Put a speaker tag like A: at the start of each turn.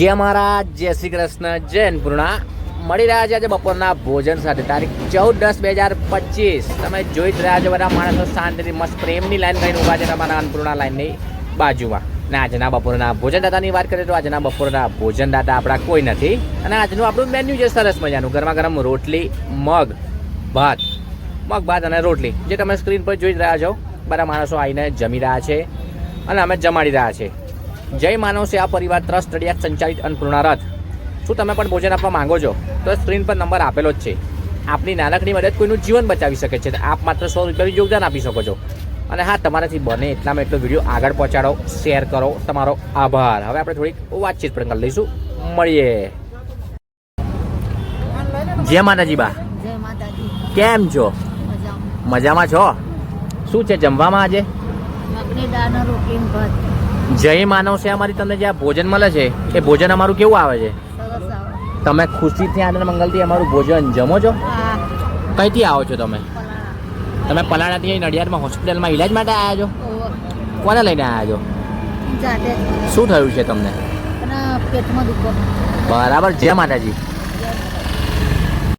A: જય મહારાજ, જય શ્રી કૃષ્ણ, જય અન્નપૂર્ણા. મળી રહ્યા છે આજે બપોરના ભોજન સાથે. તારીખ 14/10/2025. તમે જોઈ જ રહ્યા છો બધા માણસો શાંતિથી મસ્ત પ્રેમની લાઈન કરીને ઊભા છે તમારા અન્નપૂર્ણા લાઈનની બાજુમાં. ને આજના બપોરના ભોજનદાતાની વાત કરીએ તો આજના બપોરના ભોજનદાતા આપણા કોઈ નથી. અને આજનું આપણું મેન્યુ છે સરસ મજાનું. ગરમા ગરમ રોટલી, મગ ભાત અને રોટલી જે તમે સ્ક્રીન પર જોઈ જ રહ્યા છો. બધા માણસો આવીને જમી રહ્યા છે અને અમે જમાડી રહ્યા છે. જય માનવ સેવા પરિવાર ટ્રસ્ટ નડિયાદ સંચાલિત અન્નપૂર્ણા રથ. શું તમે પણ ભોજન આપવા માંગો છો તો સ્ક્રીન પર નંબર આપેલો જ છે. આપની નાનકડી મદદ કોઈનું જીવન બચાવી શકે છે. આપ માત્ર 100 રૂપિયાનું યોગદાન આપી શકો છો. અને હા, તમારાથી બને એટલામાં એટલો વિડીયો આગળ પહોંચાડો, શેર કરો. તમારો આભાર. હવે આપણે થોડીક વાતચીત પણ કરી લઈશું. મળીએ. જય માતાજી બા.
B: જય માતાજી.
A: કેમ છો? મજામાં છો? શું છે જમવામાં આજે?
B: મગની દાળનો રોટલી ને ભાત.
A: જય માનવ સેવા અમારી તમને જે આ ભોજન મળે છે એ ભોજન અમારું કેવું આવે છે?
B: સરસ આવે.
A: તમે ખુશીથી આનંદ મંગલથી અમારું ભોજન જમો છો?
B: હા.
A: કઈથી આવો છો તમે?
B: પલાળા.
A: તમે પલાણાથી નડિયાદમાં હોસ્પિટલમાં ઈલાજ માટે આવ્યા છો?
B: ઓવો.
A: કોને લઈને આવ્યા છો?
B: જાતે જ.
A: શું થયું છે તમને?
B: અને પેટમાં દુખો.
A: બરાબર. જય માતાજી.
B: જય